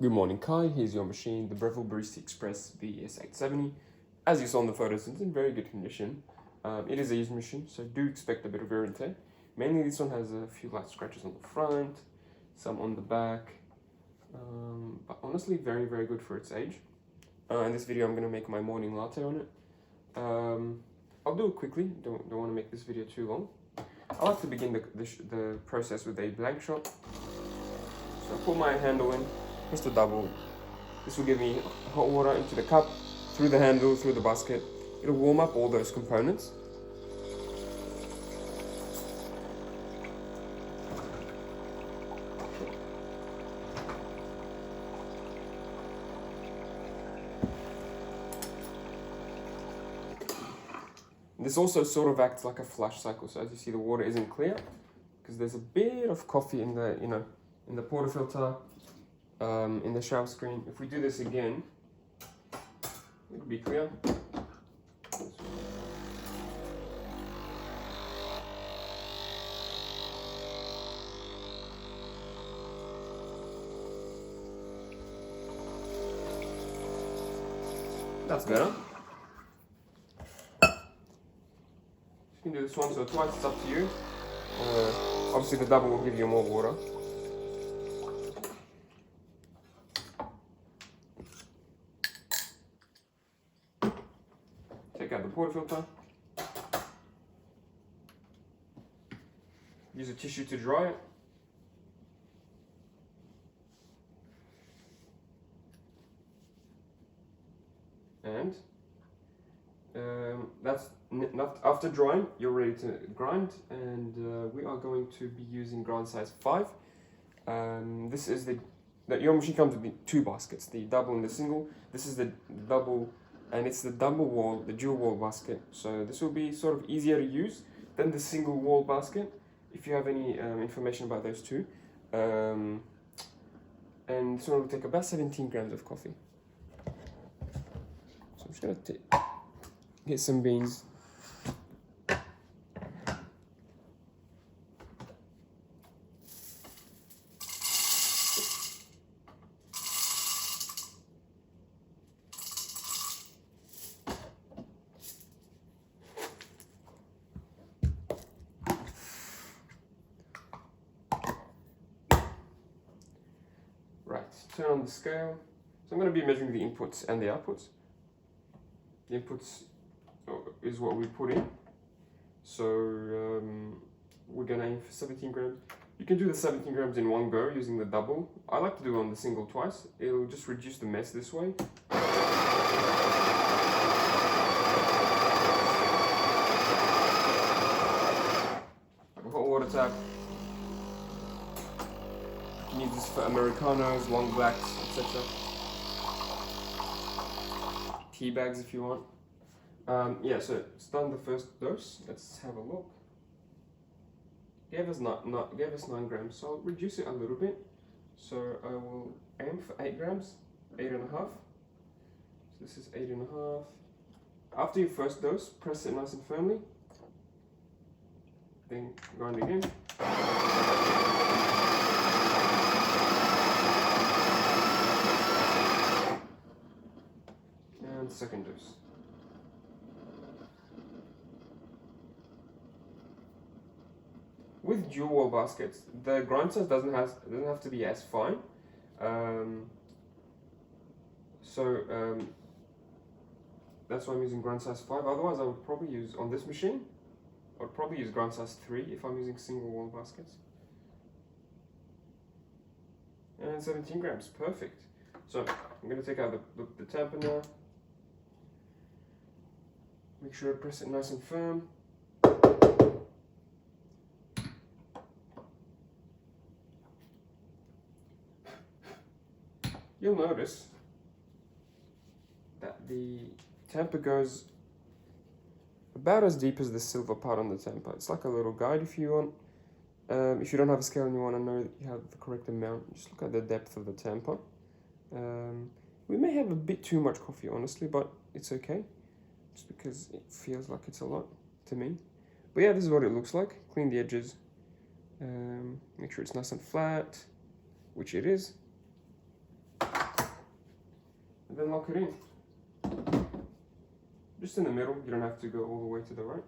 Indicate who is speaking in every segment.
Speaker 1: Good morning, Kai. Here's your machine, the Breville Barista Express BES870. As you saw in the photos, it's in very good condition. It is a used machine, so do expect a bit of wear and tear. Mainly this one has a few light scratches on the front, some on the back, but honestly very, very good for its age. In this video I'm going to make my morning latte on it. I'll do it quickly, don't want to make this video too long. I like to begin the process with a blank shot. So I put my handle in, press the double. This will give me hot water into the cup, through the handle, through the basket. It'll warm up all those components. This also sort of acts like a flush cycle. So as you see, the water isn't clear because there's a bit of coffee in the, in the portafilter, in the shower screen. If we do this again, it'll be clear. That's better. You can do this once or twice, it's up to you. Obviously the double will give you more water. Take out the portafilter. Use a tissue to dry it. And that's not after drying, you're ready to grind, and we are going to be using grind size 5. This is your machine comes with two baskets, the double and the single. This is the double, and it's the double wall, the dual wall basket. So this will be sort of easier to use than the single wall basket, if you have any information about those two. And this one will take about 17 grams of coffee. So I'm just going to get some beans. Right, turn on the scale. So I'm going to be measuring the inputs and the outputs. The inputs is what we put in. So we're going to aim for 17 grams. You can do the 17 grams in one go using the double. I like to do it on the single twice. It'll just reduce the mess this way. I have a hot water tap. You can use this for Americanos, long blacks, etc. Tea bags if you want. Yeah, so it's done the first dose. Let's have a look. Gave us 9 grams, so I'll reduce it a little bit. So I will aim for 8 grams, 8.5. So this is 8.5. After your first dose, press it nice and firmly. Then grind again. And second dose. With dual wall baskets, the grind size doesn't have to be as fine. That's why I'm using grind size 5. Otherwise, I would probably use on this machine. I would probably use grind size 3 if I'm using single wall baskets. And 17 grams, perfect. So I'm going to take out the tamper now. Make sure to press it nice and firm. You'll notice that the tamper goes about as deep as the silver part on the tamper. It's like a little guide if you want. If you don't have a scale and you want to know that you have the correct amount, just look at the depth of the tamper. We may have a bit too much coffee, honestly, but it's okay. Just because it feels like it's a lot to me. But yeah, this is what it looks like. Clean the edges. Make sure it's nice and flat, which it is. then lock it in. Just in the middle, you don't have to go all the way to the right.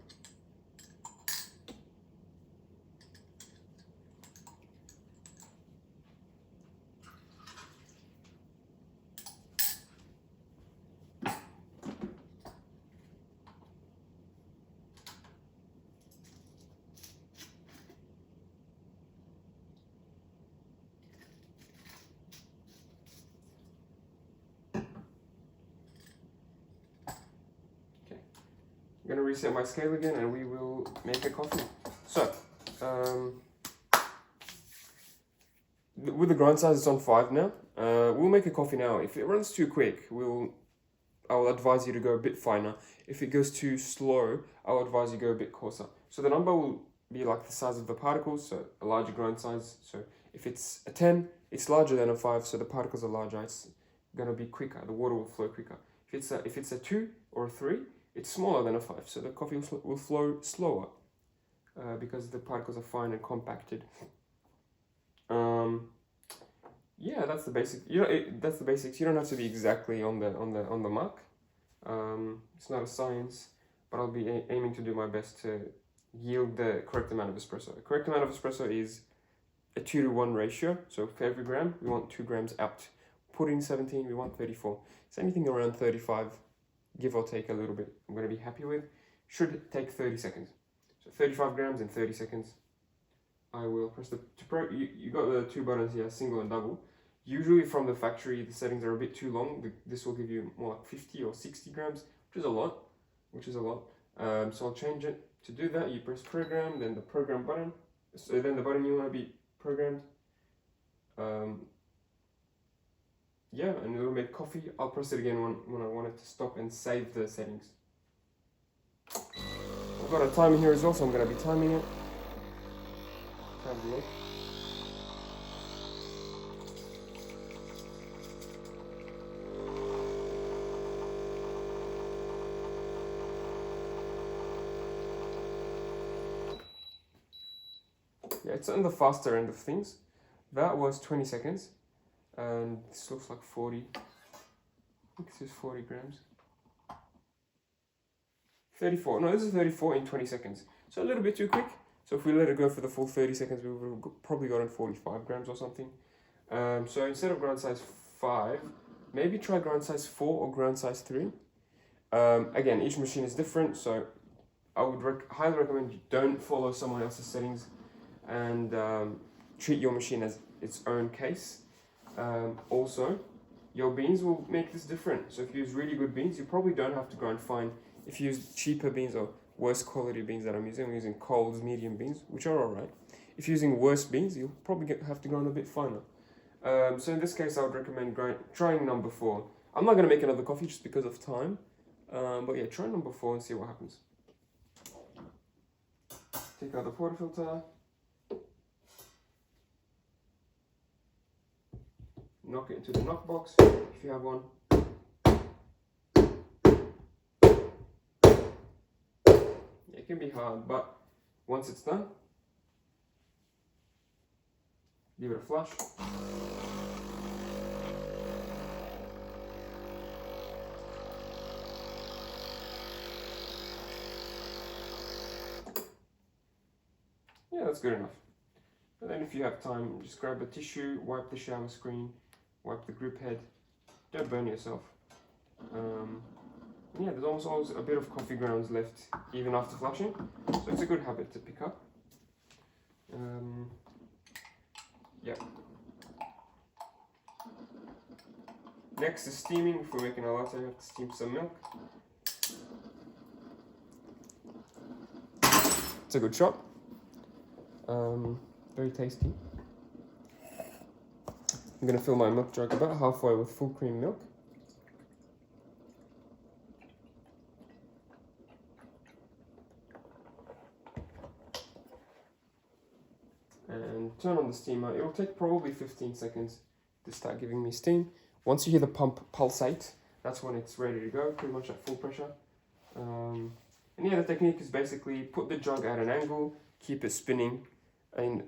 Speaker 1: I'm going to reset my scale again and we will make a coffee. So, with the grind size, it's on 5 now. We'll make a coffee now. If it runs too quick, I will advise you to go a bit finer. If it goes too slow, I'll advise you go a bit coarser. So the number will be like the size of the particles, so a larger grind size. So if it's a 10, it's larger than a 5, so the particles are larger. It's going to be quicker. The water will flow quicker. If it's a 2 or a 3, it's smaller than a 5, so the coffee will flow slower because the particles are fine and compacted. Yeah, that's the basic. That's the basics. You don't have to be exactly on the mark. It's not a science, but I'll be aiming to do my best to yield the correct amount of espresso. The correct amount of espresso is a 2-to-1 ratio. So for every gram, we want 2 grams out. Put in 17, we want 34. So anything around 35. Give or take a little bit, I'm going to be happy with. Should take 30 seconds. So 35 grams in 30 seconds. I will press you got the 2 buttons here, single and double. Usually from the factory, the settings are a bit too long. This will give you more like 50 or 60 grams, which is a lot. So I'll change it. To do that, you press program, then the program button. So then the button you want to be programmed. Yeah, and it'll make coffee. I'll press it again when I want it to stop and save the settings. I've got a timer here as well, so I'm going to be timing it. Have a look. Yeah, it's on the faster end of things. That was 20 seconds. And this looks like 40. I think this is 40 grams. 34. No, this is 34 in 20 seconds. So a little bit too quick. So if we let it go for the full 30 seconds, we would have probably gotten 45 grams or something. So instead of grind size 5, maybe try grind size 4 or grind size 3. Again, each machine is different, so I would highly recommend you don't follow someone else's settings and treat your machine as its own case. Also, your beans will make this different. So if you use really good beans, you probably don't have to go and find. If you use cheaper beans or worse quality beans that I'm using Coles medium beans, which are alright. If you're using worse beans, you'll probably have to go on a bit finer. So in this case, I would recommend trying number 4. I'm not going to make another coffee just because of time. But yeah, try number 4 and see what happens. Take out the portafilter. Knock it into the knock box if you have one. It can be hard, but once it's done, give it a flush. Yeah, that's good enough. And then if you have time, just grab a tissue, wipe the shower screen, wipe the grip head. Don't burn yourself. Yeah, there's almost always a bit of coffee grounds left even after flushing, so it's a good habit to pick up. Yeah. Next is steaming. If we're making a latte, I have to steam some milk. It's a good shot. Very tasty. I'm going to fill my milk jug about halfway with full cream milk. And turn on the steamer. It will take probably 15 seconds to start giving me steam. Once you hear the pump pulsate, that's when it's ready to go, pretty much at full pressure. And yeah, the technique is basically put the jug at an angle, keep it spinning, and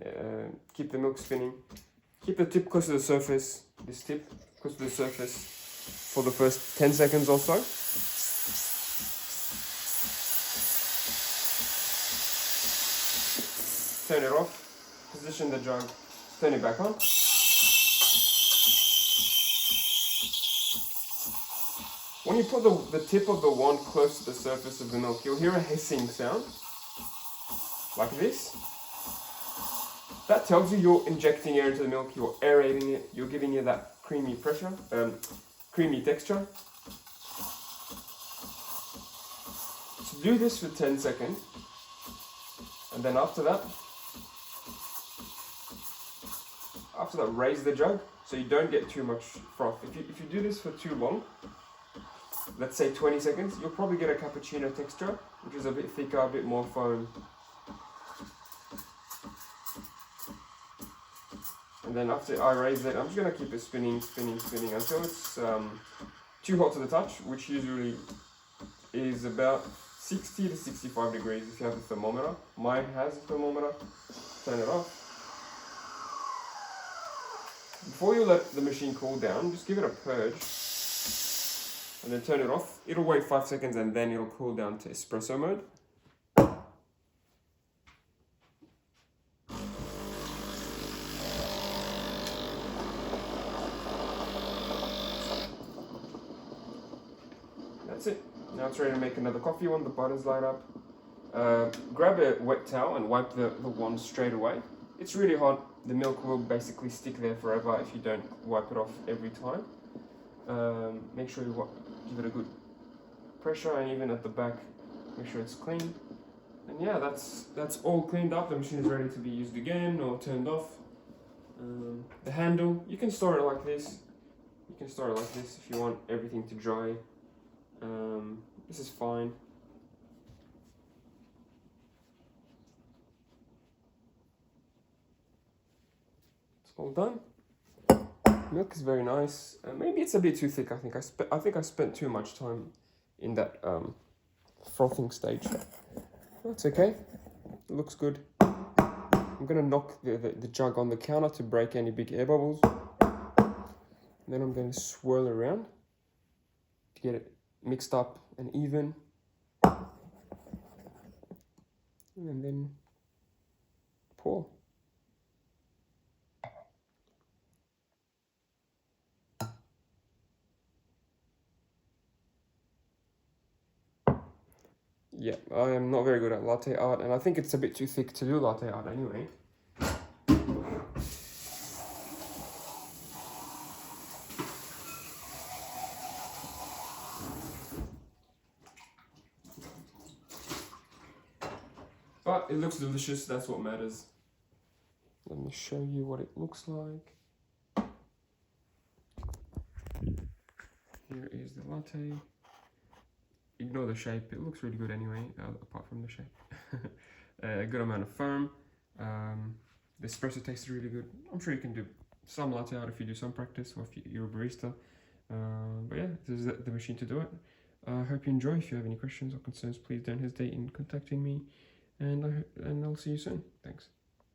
Speaker 1: keep the milk spinning. Keep the tip close to the surface, this tip close to the surface, for the first 10 seconds or so. Turn it off, position the jug, turn it back on. When you put the tip of the wand close to the surface of the milk, you'll hear a hissing sound, like this. That tells you you're injecting air into the milk, you're aerating it, you're giving it that creamy pressure, creamy texture. So do this for 10 seconds, and then after that, raise the jug so you don't get too much froth. If you do this for too long, let's say 20 seconds, you'll probably get a cappuccino texture, which is a bit thicker, a bit more foam. And then after I raise it, I'm just going to keep it spinning until it's too hot to the touch, which usually is about 60 to 65 degrees if you have a thermometer. Mine has a thermometer. Turn it off. Before you let the machine cool down, just give it a purge and then turn it off. It'll wait 5 seconds and then it'll cool down to espresso mode. That's it. Now it's ready to make another coffee when the butters light up. Grab a wet towel and wipe the wand straight away. It's really hot. The milk will basically stick there forever if you don't wipe it off every time. Make sure you give it a good pressure, and even at the back, make sure it's clean. And yeah, that's all cleaned up. The machine is ready to be used again or turned off. The handle, you can store it like this. You can store it like this if you want everything to dry. This is fine. It's all done. Milk is very nice. Maybe it's a bit too thick. I think I spent too much time in that frothing stage. That's okay. It looks good. I'm gonna knock the jug on the counter to break any big air bubbles. And then I'm going to swirl around to get it mixed up and even. And then pour. Yeah, I am not very good at latte art, and I think it's a bit too thick to do latte art anyway. But it looks delicious, that's what matters. Let me show you what it looks like. Here is the latte. Ignore the shape, it looks really good anyway, apart from the shape. A good amount of foam. The espresso tastes really good. I'm sure you can do some latte art if you do some practice, or if you're a barista. But yeah, this is the machine to do it. I hope you enjoy. If you have any questions or concerns, please don't hesitate in contacting me. And I'll see you soon. Thanks.